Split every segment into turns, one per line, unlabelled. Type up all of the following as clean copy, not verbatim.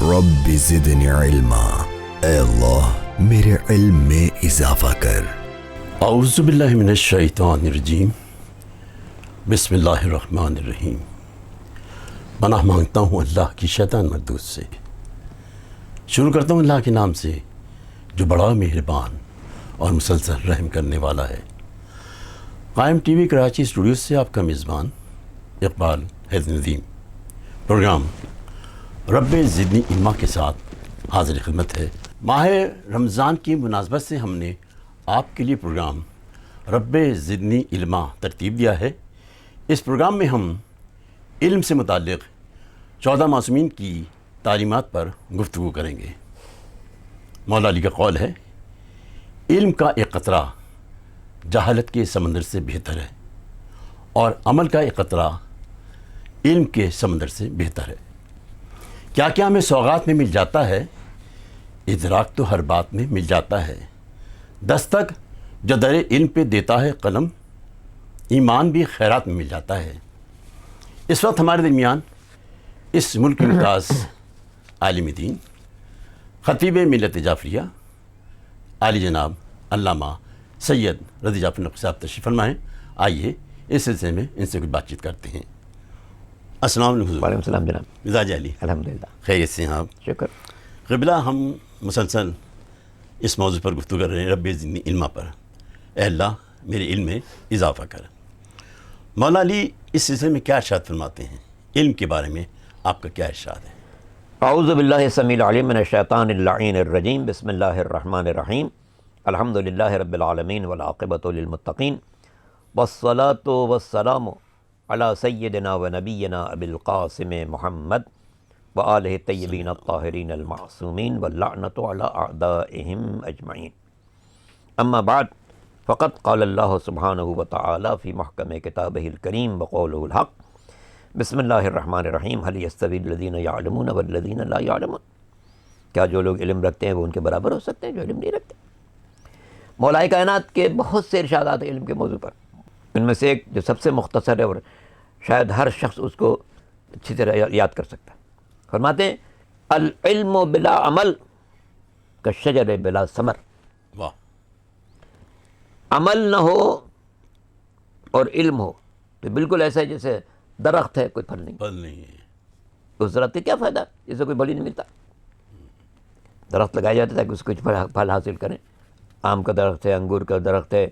رب زدنی علما، اے اللہ میرے علم میں اضافہ کر۔
اعوذ باللہ من الشیطان الرجیم، بسم اللہ الرحمن الرحیم۔ پناہ مانگتا ہوں اللہ کی شیطان مردود سے۔ شروع کرتا ہوں اللہ کے نام سے جو بڑا مہربان اور مسلسل رحم کرنے والا ہے۔ قائم ٹی وی کراچی اسٹوڈیو سے آپ کا میزبان اقبال حیدر ندیم پروگرام رب زدنی علما کے ساتھ حاضر خدمت ہے۔ ماہ رمضان کی مناسبت سے ہم نے آپ کے لیے پروگرام رب زدنی علما ترتیب دیا ہے۔ اس پروگرام میں ہم علم سے متعلق 14 معصومین کی تعلیمات پر گفتگو کریں گے۔ مولا علی کا قول ہے، علم کا ایک قطرہ جہالت کے سمندر سے بہتر ہے، اور عمل کا ایک قطرہ علم کے سمندر سے بہتر ہے۔ کیا کیا ہمیں سوغات میں مل جاتا ہے، ادراک تو ہر بات میں مل جاتا ہے۔ دستک جو در علم پہ دیتا ہے قلم، ایمان بھی خیرات میں مل جاتا ہے۔ اس وقت ہمارے درمیان اس ملک کے ممتاز عالم دین، خطیب ملت جعفریہ، عالی جناب علامہ سید رضی جعفر نقوی صاحب تشریف فرما ہیں۔ آئیے اس سلسلے میں ان سے کچھ بات چیت کرتے ہیں۔ السلام علیکم حضور۔
وعلیکم السلام جناب۔
مزاج علی،
الحمدللہ
خیریت سے ہیں آپ؟
شکر۔
قبلہ، ہم مسلسل اس موضوع پر گفتگو کر رہے ہیں، رب زدنی علما پر۔ اے اللہ میرے علم میں اضافہ کر۔ مولا علی اس سلسلے میں کیا ارشاد فرماتے ہیں؟ علم کے بارے میں آپ کا کیا ارشاد ہے؟
اعوذ باللہ السمیع العلیم من الشیطان اللعین الرجیم، بسم اللہ الرحمن الرحیم، الحمدللہ رب العالمین والعاقبۃ للمتقین، والصلاۃ والسلام علی سیدنا و نبینا ابی القاسم محمد وآلہ الطیبین الطاہرین المعصومین واللعنۃ علی اعدائہم اجمعین۔ اما بعد، فقد قال اللہ سبحانہ وتعالی فی محکم کتابہ الکریم وقولہ الحق، بسم اللہ الرحمن الرحیم، هل یستوی الذین یعلمون والذین لا یعلمون۔ کیا جو لوگ علم رکھتے ہیں وہ ان کے برابر ہو سکتے ہیں جو علم نہیں رکھتے؟ مولا کائنات کے بہت سے ارشادات ہیں علم کے موضوع پر۔ ان میں سے ایک جو سب سے مختصر ہے اور شاید ہر شخص اس کو اچھی طرح یاد کر سکتا ہے، فرماتے ہیں العلم بلا عمل کالشجر بلا ثمر۔
واہ!
عمل نہ ہو اور علم ہو تو بالکل ایسا ہے جیسے درخت ہے کوئی پھل نہیں۔
پھل نہیں ہے۔
اس درخت کا کیا فائدہ جسے کوئی پھل ہی نہیں ملتا؟ درخت لگایا جاتا ہے تاکہ اس کو کچھ پھل حاصل کریں۔ آم کا درخت ہے، انگور کا درخت ہے،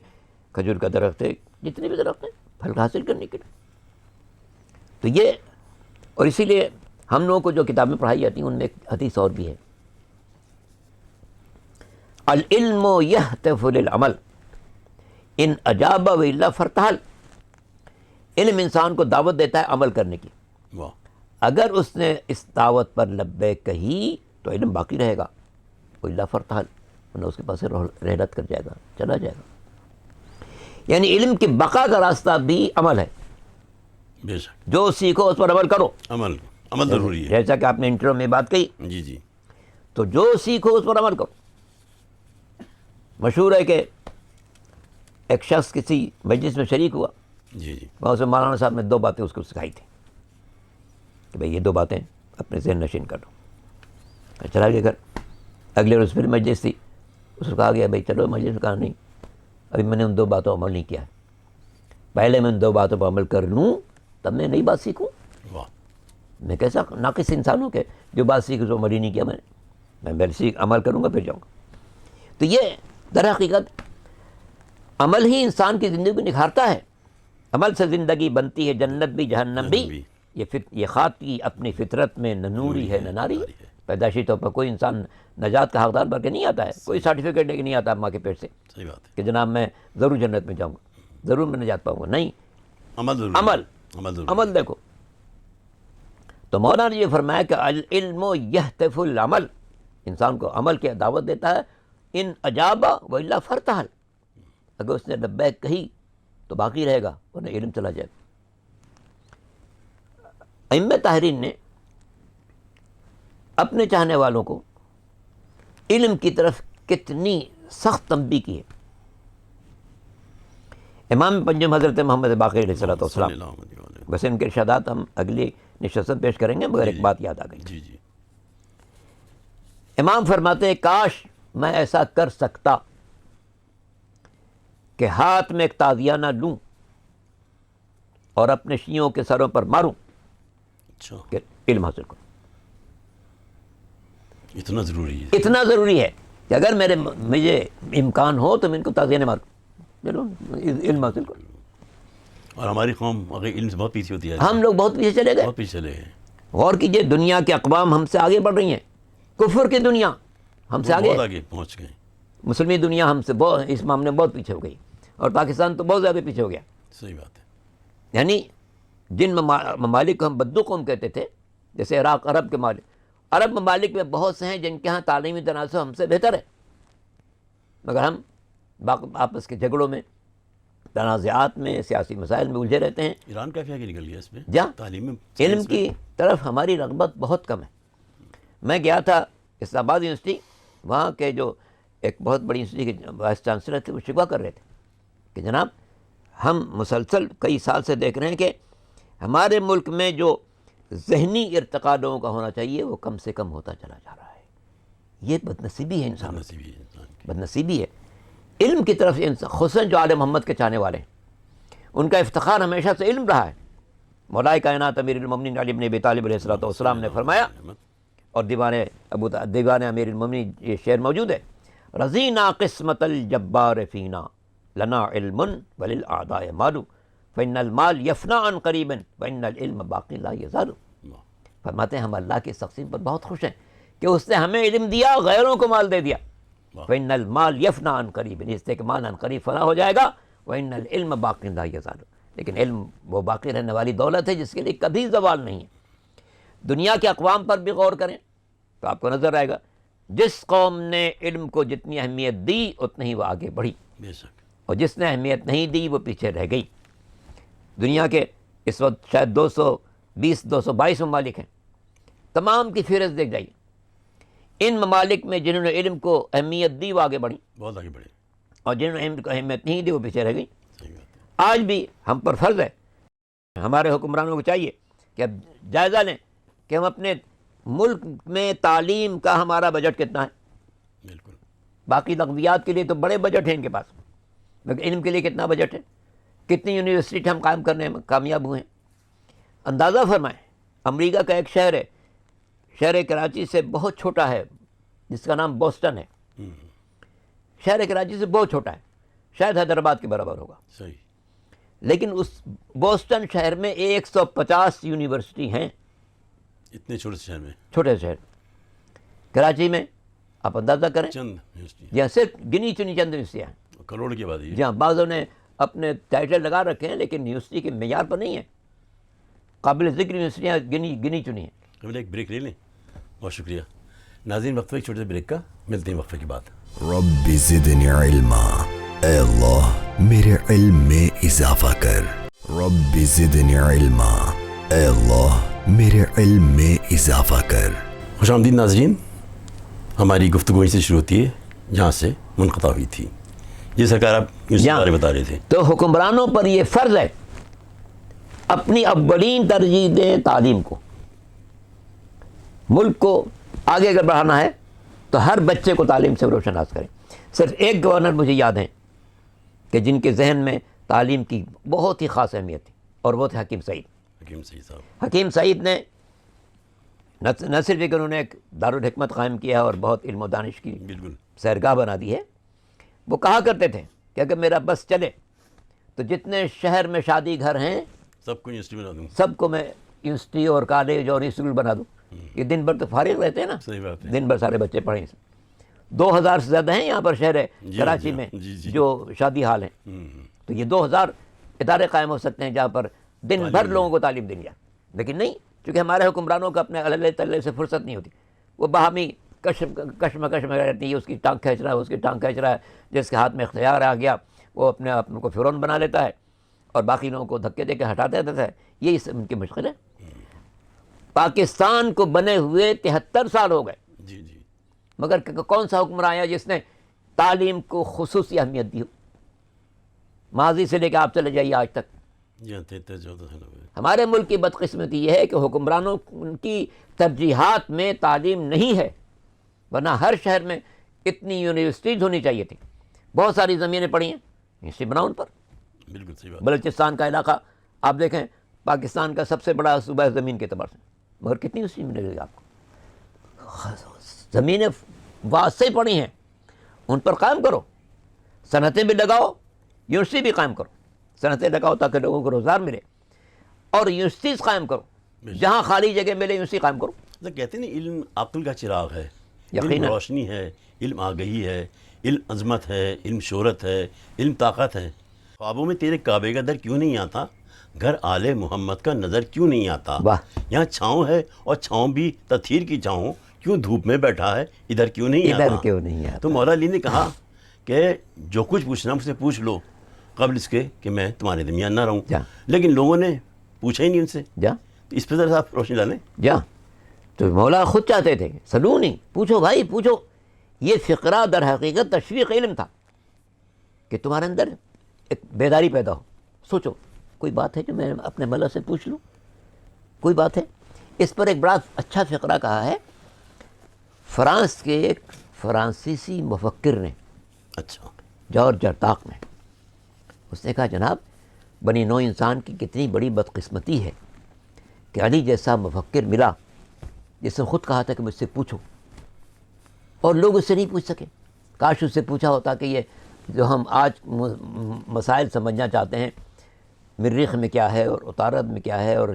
کھجور کا درخت ہے، جتنے بھی درخت ہیں پھل حاصل کرنے کے لیے۔ تو یہ، اور اسی لیے ہم لوگوں کو جو کتابیں پڑھائی جاتی ہیں ان میں ایک حدیث اور بھی ہے، العلم یہتف للعمل ان اجاب والا فرتحل۔ علم انسان کو دعوت دیتا ہے عمل کرنے کی۔
واہ!
اگر اس نے اس دعوت پر لبیک کہی تو علم باقی رہے گا، والا فرتحل، ورنہ اس کے پاس سے رحلت کر جائے گا، چلا جائے گا۔ یعنی علم کی بقا کا راستہ بھی عمل ہے۔
بے شک
جو سیکھو اس پر عمل کرو۔
عمل ضروری ہے۔
جیسا کہ آپ نے انٹرو میں بات کہی،
جی جی۔
تو جو سیکھو اس پر عمل کرو۔ مشہور ہے کہ ایک شخص کسی مجلس میں شریک ہوا،
جی جی۔
وہاں سے مولانا صاحب نے 2 باتیں اس کو سکھائی تھیں کہ بھئی یہ 2 باتیں اپنے ذہن نشین کر لو۔ چلا گیا گھر، اگلے روز پھر مجلس تھی، اس کو کہا گیا بھئی چلو مجلس میں، کہا نہیں ابھی میں نے ان 2 باتوں پر عمل نہیں کیا ہے، پہلے میں ان 2 باتوں پر عمل کر لوں تب میں نئی بات سیکھوں۔
واہ!
میں کیسا ناقص انسان ہوں کہ جو بات سیکھ اس کو عمل ہی نہیں کیا میں پہلے عمل کروں گا پھر جاؤں گا۔ تو یہ در حقیقت عمل ہی انسان کی زندگی کو نکھارتا ہے۔ عمل سے زندگی بنتی ہے جنت بھی جہنم بھی، یہ خاک کی اپنی فطرت میں نہ نوری ہے نہ ناری ہے۔ پیدائشی طور پر کوئی انسان نجات کا حقدار بن کے نہیں آتا ہے، کوئی سرٹیفکیٹ لے کے نہیں آتا ماں کے پیٹ سے
صحیح بات ہے
کہ جناب میں ضرور جنت میں جاؤں گا، ضرور میں نجات پاؤں گا۔ نہیں،
عمل ضروری ہے۔ عمل ضروری ہے۔
عمل دیکھو۔ تو مولانا نے یہ فرمایا کہ العلم یہتف العمل، انسان کو عمل کی دعوت دیتا ہے، ان اجابا والا فرتحل، اگر اس نے لبیک کہی تو باقی رہے گا ورنہ علم چلا جائے گا۔ ائمہ طاہرین نے اپنے چاہنے والوں کو علم کی طرف کتنی سخت تنبیہ کی ہے۔ امام پنجم حضرت محمد باقر علیہ السلام، ویسے ان کے ارشادات ہم اگلی نشست میں پیش کریں گے، مگر ایک بات یاد آ گئی۔
جی جی۔
امام فرماتے ہیں کاش میں ایسا کر سکتا کہ ہاتھ میں ایک تازیانہ لوں اور اپنے شیعوں کے سروں پر ماروں
اچھا،
کہ علم حاصل کروں.
اتنا ضروری ہے.
اتنا ضروری ہے کہ اگر مجھے امکان ہو تو میں ان کو تازیانہ ماروں. چلو علم حاصل کروں.
اور ہماری قوم اگر علم سے بہت پیچھے ہوتی ہے.
ہم لوگ بہت پیچھے چلے گئے.
بہت پیچھے چلے گئے.
غور کیجئے، دنیا کے اقوام ہم سے آگے بڑھ رہی ہیں. کفر کی دنیا ہم سے
بہت
آگے،
آگے پہنچ گئے.
مسلمی دنیا ہم سے بہت، اس معاملے میں بہت پیچھے ہو گئی، اور پاکستان تو بہت زیادہ پیچھے ہو گیا.
صحیح بات ہے.
یعنی جن ممالک کو ہم بدو قوم کہتے تھے، جیسے عراق، عرب کے ممالک، عرب ممالک میں بہت سے ہیں جن کے ہاں تعلیمی تناسب ہم سے بہتر ہے، مگر ہم آپس کے جھگڑوں میں، تنازعات میں، سیاسی مسائل میں الجھے رہتے ہیں.
ایران کافی آگے نکل گیا اس میں.
جہاں
تعلیم میں،
علم کی طرف ہماری رغبت بہت کم ہے. میں گیا تھا اسلام آباد یونیورسٹی، وہاں کے جو ایک بہت بڑی یونیورسٹی کے وائس چانسلر تھے، وہ شکوہ کر رہے تھے کہ جناب ہم مسلسل کئی سال سے دیکھ رہے ہیں کہ ہمارے ملک میں جو ذہنی ارتقاء لوگوں کا ہونا چاہیے وہ کم سے کم ہوتا چلا جا رہا ہے. یہ بدنصیبی ہے انسان
نصیبی ہے انسان کی.
بدنصیبی ہے. علم کی طرف خصوصاً جو آل محمد کے چاہنے والے ہیں، ان کا افتخار ہمیشہ سے علم رہا ہے. مولا کائنات امیر المومنین علی بن ابی طالب علیہ الصلوۃ والسلام نے فرمایا، اور دیوان امیر المومنین یہ شعر موجود ہے، رضینا قسمت الجبار فینا لنا علم وللأعداء مال فإن المال یفنا عن قریب وإن العلم باقی لا یزال. فرماتے ہیں ہم اللہ کی اس تقسیم پر بہت خوش ہیں کہ اس نے ہمیں علم دیا، غیروں کو مال دے دیا. فإن المال یفنا عن قریب، اس لیے کہ مال عن قریب فنا ہو جائے گا. وإن العلم باقی لا یزال، لیکن علم وہ باقی رہنے والی دولت ہے جس کے لیے کبھی زوال نہیں ہے. دنیا کے اقوام پر بھی غور کریں تو آپ کو نظر آئے گا، جس قوم نے علم کو جتنی اہمیت دی اتنی ہی وہ آگے بڑھی،
بے شک.
اور جس نے اہمیت نہیں دی وہ پیچھے رہ گئی. دنیا کے اس وقت شاید 222 ممالک ہیں. تمام کی فہرست دیکھ جائیے. ان ممالک میں جنہوں نے علم کو اہمیت دی وہ آگے بڑھی،
بہت آگے بڑھے.
اور جنہوں نے علم کو اہمیت نہیں دی وہ پیچھے رہ گئی.
صحیح بات ہے.
آج بھی ہم پر فرض ہے، ہمارے حکمرانوں کو چاہیے کہ اب جائزہ لیں کہ ہم اپنے ملک میں تعلیم کا ہمارا بجٹ کتنا ہے.
بالکل.
باقی لغویات کے لیے تو بڑے بجٹ ہیں ان کے پاس، لیکن علم کے لیے کتنا بجٹ ہے؟ کتنی یونیورسٹی ہم قائم کرنے میں کامیاب ہوئے ہیں؟ اندازہ فرمائیں، امریکہ کا ایک شہر ہے، شہر کراچی سے بہت چھوٹا ہے، جس کا نام بوسٹن ہے. شہر کراچی سے بہت چھوٹا ہے، شاید حیدرآباد کے برابر ہوگا.
صحیح.
لیکن اس بوسٹن شہر میں 150 یونیورسٹی ہیں.
اتنے چھوٹے شہر میں
چھوٹے شہر. کراچی میں آپ اندازہ کریں،
چند یونیورسٹی،
جہاں صرف گنی چنی چند یونیورسٹیاں ہیں،
کروڑ کی آبادی ہے.
جہاں بعضوں نے اپنے ٹائٹل لگا رکھے ہیں لیکن یونیورسٹی کے معیار پر نہیں ہیں. قابل ذکر یونیورسٹیاں گنی چنی ہیں.
ہم ایک بریک لے لیں. بہت شکریہ ناظرین. وقفے ایک چھوٹے سے بریک کا، ملتے ہیں وقفے کے بعد.
رب زدنی علما، اے اللہ میرے علم میں اضافہ کر. رب زدنی علما، اے اللہ میرے علم میں اضافہ کر.
خوش آمدید ناظرین. ہماری گفتگو یہیں سے شروع ہوتی ہے جہاں سے منقطع ہوئی تھی. جی سرکار، آپ اس بارے بتا رہے تھے.
تو حکمرانوں پر یہ فرض ہے اپنی اولین ترجیح دیں تعلیم کو. ملک کو آگے اگر بڑھانا ہے تو ہر بچے کو تعلیم سے روشناس کریں. صرف ایک گورنر مجھے یاد ہیں کہ جن کے ذہن میں تعلیم کی بہت ہی خاص اہمیت تھی، اور وہ تھے حکیم سعید.
حکیم سعید صاحب.
حکیم سعید نے نہ صرف کہ انہوں نے ایک دارالحکمت قائم کیا اور بہت علم و دانش کی
بالکل.
سیرگاہ بنا دی ہے. وہ کہا کرتے تھے کہ اگر میرا بس چلے تو جتنے شہر میں شادی گھر ہیں
سب کو یونیورسٹی بنا دوں.
سب کو میں یونیورسٹی اور کالج اور اسکول بنا دوں. یہ دن بھر تو فارغ رہتے ہیں نا.
صحیح بات ہے.
دن بھر سارے بچے پڑھیں. 2000 سے زیادہ ہیں یہاں پر شہر ہے کراچی میں جو شادی حال ہیں. تو یہ 2000 ادارے قائم ہو سکتے ہیں جہاں پر دن بھر لوگوں کو تعلیم دیں گے. لیکن نہیں، چونکہ ہمارے حکمرانوں کو اپنے اللہ تلے سے فرصت نہیں ہوتی. وہ باہمی کشمکش میں رہتی ہے. اس کی ٹانگ کھینچ رہا ہے، اس کی ٹانگ کھینچ رہا ہے. جس کے ہاتھ میں اختیار آ گیا وہ اپنے آپ کو فرعون بنا لیتا ہے اور باقی لوگوں کو دھکے دے کے ہٹا دیتا ہے. یہی ان کی مشکل ہے. پاکستان کو بنے ہوئے 73 سال ہو گئے،
جی جی.
مگر کون سا حکمران آیا جس نے تعلیم کو خصوصی اہمیت دی ہو؟ ماضی سے لے کے آپ چلے جائیے آج تک.
جی ہاں، 13 14 سال ہو گئے.
ہمارے ملک کی بدقسمتی یہ ہے کہ حکمرانوں کی ترجیحات میں تعلیم نہیں ہے. ورنہ ہر شہر میں اتنی یونیورسٹیز ہونی چاہیے تھی. بہت ساری زمینیں پڑی ہیں, یونیورسٹی بناؤ ان پر.
بالکل صحیح بات.
بلوچستان کا علاقہ آپ دیکھیں, پاکستان کا سب سے بڑا صوبہ ہے زمین کے اعتبار سے, مگر کتنی یونیورسٹی ملے گی آپ کو؟ زمینیں واسطے پڑی ہیں, ان پر قائم کرو. صنعتیں بھی لگاؤ, یونیورسٹی بھی قائم کرو. صنعتیں لگاؤ تاکہ لوگوں کو روزگار ملے, اور یونیورسٹیز قائم کرو. جہاں خالی جگہ ملے یونیورسٹی قائم کرو.
کہتے ہیں نا علم عقل کا چراغ ہے, علم
یقیناً.
روشنی ہے, علم آگہی ہے, علم عظمت ہے, علم شہرت ہے, علم طاقت ہے. خوابوں میں تیرے کعبے کا در کیوں نہیں آتا, گھر آل محمد کا نظر کیوں نہیں آتا.
واہ.
یہاں چھاؤں ہے, اور چھاؤں بھی تطہیر کی چھاؤں, کیوں دھوپ میں بیٹھا ہے, ادھر کیوں نہیں آتا.
ادھر کیوں نہیں آتا.
تو مولا علی نے کہا کہ جو کچھ پوچھنا مجھ سے پوچھ لو, قبل اس کے کہ میں تمہارے درمیان نہ رہوں.
جا
لیکن لوگوں نے پوچھا ہی نہیں ان سے.
جا
تو اس پہ ذرا آپ روشنی ڈالیں.
جا تو مولا خود چاہتے تھے, سلونی, پوچھو بھائی پوچھو. یہ فقرہ در حقیقت تشویق علم تھا کہ تمہارے اندر ایک بیداری پیدا ہو. سوچو کوئی بات ہے جو میں اپنے مولا سے پوچھ لوں, کوئی بات ہے. اس پر ایک بڑا اچھا فقرہ کہا ہے فرانس کے ایک فرانسیسی مفکر نے,
اچھا.
جارج جرتاق نے. اس نے کہا جناب بنی نوع انسان کی کتنی بڑی بدقسمتی ہے کہ علی جیسا مفکر ملا جس نے خود کہا تھا کہ مجھ سے پوچھو, اور لوگ اس سے نہیں پوچھ سکے. کاش اس سے پوچھا ہوتا کہ یہ جو ہم آج مسائل سمجھنا چاہتے ہیں, مریخ میں کیا ہے, اور عطارد میں کیا ہے, اور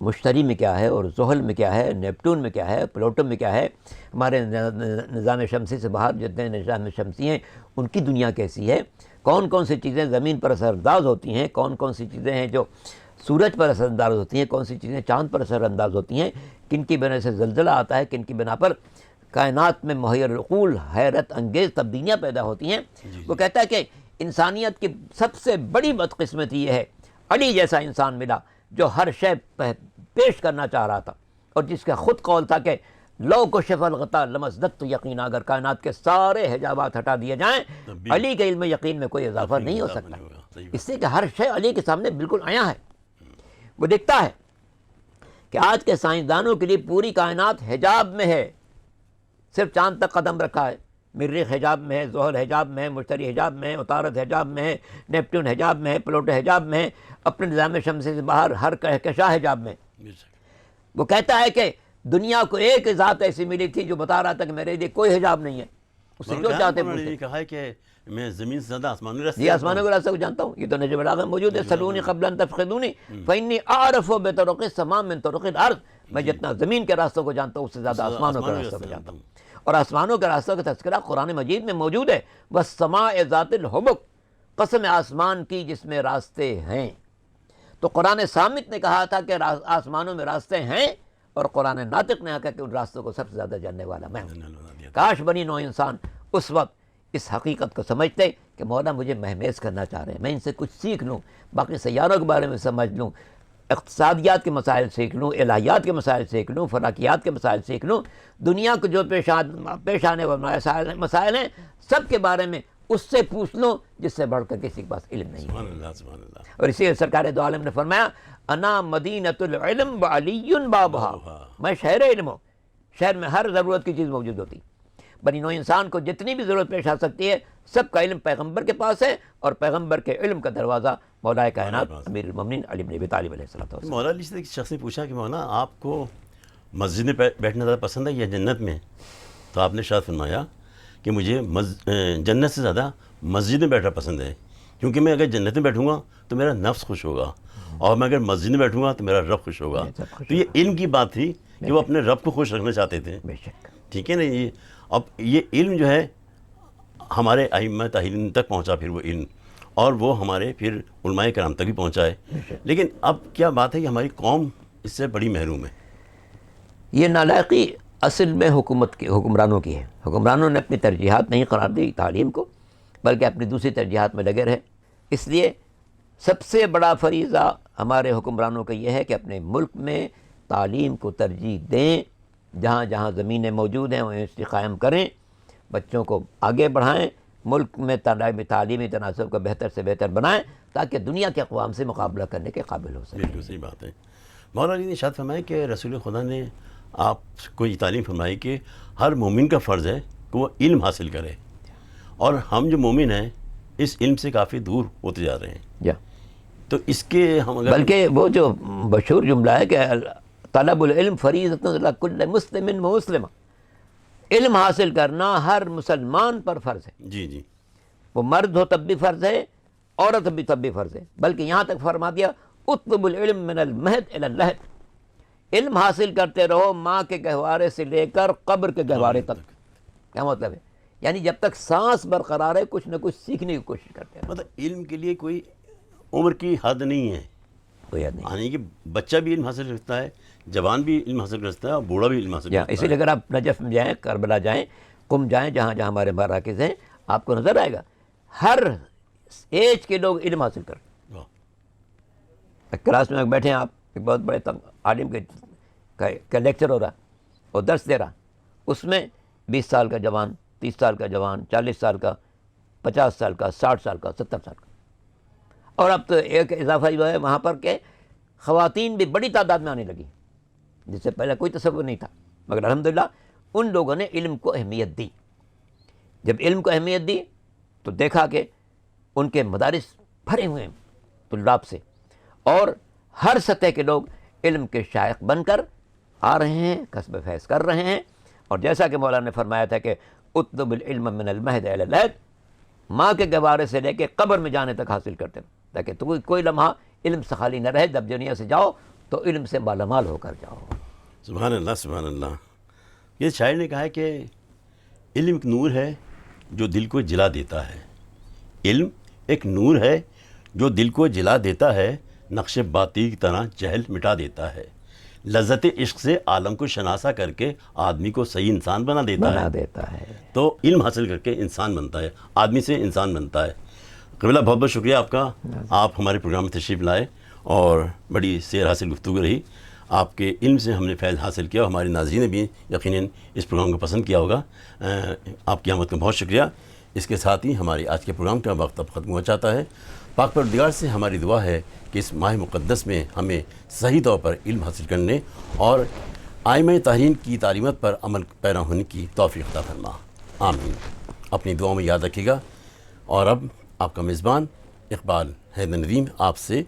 مشتری میں کیا ہے, اور زحل میں کیا ہے, نیپٹون میں کیا ہے, پلوٹو میں کیا ہے, ہمارے نظام شمسی سے باہر جتنے نظام شمسی ہیں ان کی دنیا کیسی ہے, کون کون سی چیزیں زمین پر اثر انداز ہوتی ہیں, کون کون سی چیزیں ہیں جو سورج پر اثر انداز ہوتی ہیں, کون سی چیزیں چاند پر اثر انداز ہوتی ہیں, کن کی بنا سے زلزلہ آتا ہے, کن کی بنا پر کائنات میں محیر العقول حیرت انگیز تبدیلیاں پیدا ہوتی ہیں. وہ کہتا ہے کہ انسانیت کی سب سے بڑی بدقسمتی یہ ہے علی جیسا انسان ملا جو ہر شے پیش کرنا چاہ رہا تھا, اور جس کا خود قول تھا کہ لو کو شف الغطا لمزدت یقین, اگر کائنات کے سارے حجابات ہٹا دیے جائیں علی کے علم یقین میں کوئی اضافہ نہیں ہو سکتا, اس لیے کہ ہر شے علی کے سامنے بالکل عیاں ہے. وہ دکھتا ہے کہ آج کے سائنسدانوں کے لیے پوری کائنات حجاب میں ہے, صرف چاند تک قدم رکھا ہے, مریخ حجاب میں ہے, زحل حجاب میں ہے, مشتری حجاب میں ہے, عطارد حجاب میں ہے, نیپٹون حجاب میں ہے, پلوٹو حجاب میں ہے, اپنے نظام شمسی سے باہر ہر کہکشاں حجاب میں. وہ کہتا ہے کہ دنیا کو ایک ذات ایسی ملی تھی جو بتا رہا تھا کہ میرے لیے کوئی حجاب نہیں ہے, اس سے جو چاہتے ہیں.
کہا ہے کہ میں زمین سے زیادہ آسمانوں کے راستے,
جی آسمانوں کے راستے کو جانتا ہوں. یہ تو نجم البلاغہ میں موجود ہے, سلونی قبل ان تفقدونی فانی اعرف بطرق السماء من طرق الارض. میں جتنا زمین کے راستوں کو جانتا ہوں اس سے زیادہ آسمانوں کے راستوں کو جانتا ہوں, اور آسمانوں کے راستوں کا تذکرہ قرآن مجید میں موجود ہے. والسماء ذات الحبک, قسم آسمان کی جس میں راستے ہیں. تو قرآن صامت نے کہا تھا کہ آسمانوں میں راستے ہیں, اور قرآن ناطق نے کہا کہ ان راستوں کو سب سے زیادہ جاننے والا میں ہوں. کاش بنی نوع انسان اس وقت اس حقیقت کو سمجھتے کہ مولا مجھے مہمیز کرنا چاہ رہے ہیں, میں ان سے کچھ سیکھ لوں, باقی سیاروں کے بارے میں سمجھ لوں, اقتصادیات کے مسائل سیکھ لوں, الہیات کے مسائل سیکھ لوں, فلکیات کے مسائل سیکھ لوں, دنیا کو جو پیش آنے والے مسائل ہیں سب کے بارے میں اس سے پوچھ لوں جس سے بڑھ کر کسی کے پاس علم نہیں ہے.
سبحان اللہ, سبحان اللہ.
اور اسی سرکار دو عالم نے فرمایا انا مدینۃ العلم وعلی بابھا, میں شہر علم ہوں, شہر میں ہر ضرورت کی چیز موجود ہوتی. بنی نوع انسان کو جتنی بھی ضرورت پیش آ سکتی ہے سب کا علم پیغمبر کے پاس ہے, اور پیغمبر کے علم کا دروازہ مولا کائنات امیر المومنین علی بن ابی طالب علیہ السلام.
مولا علی سے ایک شخص نے پوچھا کہ مولانا آپ کو مسجد میں بیٹھنا زیادہ پسند ہے یا جنت میں؟ تو آپ نے ارشاد فرمایا کہ مجھے جنت سے زیادہ مسجد میں بیٹھنا پسند ہے, کیونکہ میں اگر جنت میں بیٹھوں گا تو میرا نفس خوش ہوگا, اور میں اگر مسجد میں بیٹھوں گا تو میرا رب خوش ہوگا. تو یہ علم کی بات تھی کہ وہ اپنے رب کو خوش رکھنا چاہتے تھے. ٹھیک ہے نا. یہ اب یہ علم جو ہے ہمارے ائمہ تاہرین تک پہنچا, پھر وہ علم, اور وہ ہمارے پھر علماء کرام تک بھی پہنچا ہے. لیکن اب کیا بات ہے کہ ہماری قوم اس سے بڑی محروم ہے.
یہ نالائقی اصل میں حکومت کی, حکمرانوں کی ہے. حکمرانوں نے اپنی ترجیحات نہیں قرار دی تعلیم کو, بلکہ اپنی دوسری ترجیحات میں لگے رہے. اس لیے سب سے بڑا فریضہ ہمارے حکمرانوں کا یہ ہے کہ اپنے ملک میں تعلیم کو ترجیح دیں, جہاں جہاں زمینیں موجود ہیں وہ یونیورسٹی قائم کریں, بچوں کو آگے بڑھائیں, ملک میں تعلیمی تناسب کو بہتر سے بہتر بنائیں تاکہ دنیا کے اقوام سے مقابلہ کرنے کے قابل ہو سکیں.
بالکل صحیح بات ہے. مولانا علی نے ارشاد فرمایا کہ رسول خدا نے آپ کو یہ تعلیم فرمائی کہ ہر مومن کا فرض ہے کہ وہ علم حاصل کرے، اور ہم جو مومن ہیں اس علم سے کافی دور ہوتے جا رہے ہیں. تو اس کے ہم اگر
بلکہ وہ جو مشہور جملہ ہے کہ طلب العلم فریضۃ علی کل مسلم و مسلمہ، علم حاصل کرنا ہر مسلمان پر فرض ہے.
جی جی
وہ مرد ہو تب بھی فرض ہے، عورت بھی تب بھی فرض ہے. بلکہ یہاں تک فرما دیا اطلب العلم من المہد الی اللحد، علم حاصل کرتے رہو ماں کے گہوارے سے لے کر قبر کے گہوارے تک. کیا مطلب ہے؟ یعنی جب تک سانس برقرار ہے کچھ نہ کچھ سیکھنے کی کوشش کرتے ہیں.
مطلب علم کے لیے کوئی عمر کی حد نہیں ہے،
کوئی یاد نہیں.
یعنی کہ بچہ بھی علم حاصل کرتا ہے، جوان بھی علم حاصل کرتا ہے، اور بوڑھا بھی علم حاصل کرتا ہے.
اسی لیے اگر آپ نجف میں جائیں، کربلا جائیں، قم جائیں، جہاں جہاں ہمارے مراکز ہیں، آپ کو نظر آئے گا ہر ایج کے لوگ علم حاصل کرتے ہیں. کلاس میں بیٹھے ہیں آپ، ایک بہت بڑے عالم کا لیکچر ہو رہا اور درس دے رہا، اس میں 20 سال کا جوان، 30 سال کا جوان، 40 سال کا، 50 سال کا، 60 سال کا، 70 سال کا. اور اب تو ایک اضافہ جو ہے وہاں پر کہ خواتین بھی بڑی تعداد میں آنے لگی، جس سے پہلے کوئی تصور نہیں تھا. مگر الحمدللہ ان لوگوں نے علم کو اہمیت دی. جب علم کو اہمیت دی تو دیکھا کہ ان کے مدارس بھرے ہوئے ہیں طلاب سے، اور ہر سطح کے لوگ علم کے شائق بن کر آ رہے ہیں، کسب فیض کر رہے ہیں. اور جیسا کہ مولانا نے فرمایا تھا کہ اطلب العلم من المہد الی اللحد، ماں کے گہوارے سے لے کے قبر میں جانے تک حاصل کرتے ہیں، تاکہ تو کوئی لمحہ علم سے خالی نہ رہے. جب دنیا سے جاؤ تو علم سے مالامال ہو کر جاؤ.
سبحان اللہ سبحان اللہ. یہ شاعر نے کہا ہے کہ علم ایک نور ہے جو دل کو جلا دیتا ہے. علم ایک نور ہے جو دل کو جلا دیتا ہے، نقش باطی کی طرح جہل مٹا دیتا ہے. لذت عشق سے عالم کو شناسا کر کے آدمی کو صحیح انسان بنا دیتا ہے. تو علم حاصل کر کے انسان بنتا ہے، آدمی سے انسان بنتا ہے. قبلہ بہت بہت شکریہ آپ کا، آپ ہمارے پروگرام میں تشریف لائے اور بڑی سیر حاصل گفتگو رہی. آپ کے علم سے ہم نے فیض حاصل کیا، اور ہمارے ناظرین نے بھی یقیناً اس پروگرام کو پسند کیا ہوگا. آپ کی آمد کا بہت شکریہ. اس کے ساتھ ہی ہماری آج کے پروگرام کا وقت اب ختم ہو جاتا ہے. پاک پروردگار سے ہماری دعا ہے کہ اس ماہ مقدس میں ہمیں صحیح طور پر علم حاصل کرنے اور ائمہ طاہرین کی تعلیمات پر عمل پیرا ہونے کی توفیق عطا فرما. آمین. اپنی دعاؤں میں یاد رکھیے گا. اور اب آپ کا میزبان اقبال حیدر ندیم آپ سے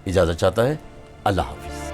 اجازت چاہتا ہے. اللہ حافظ.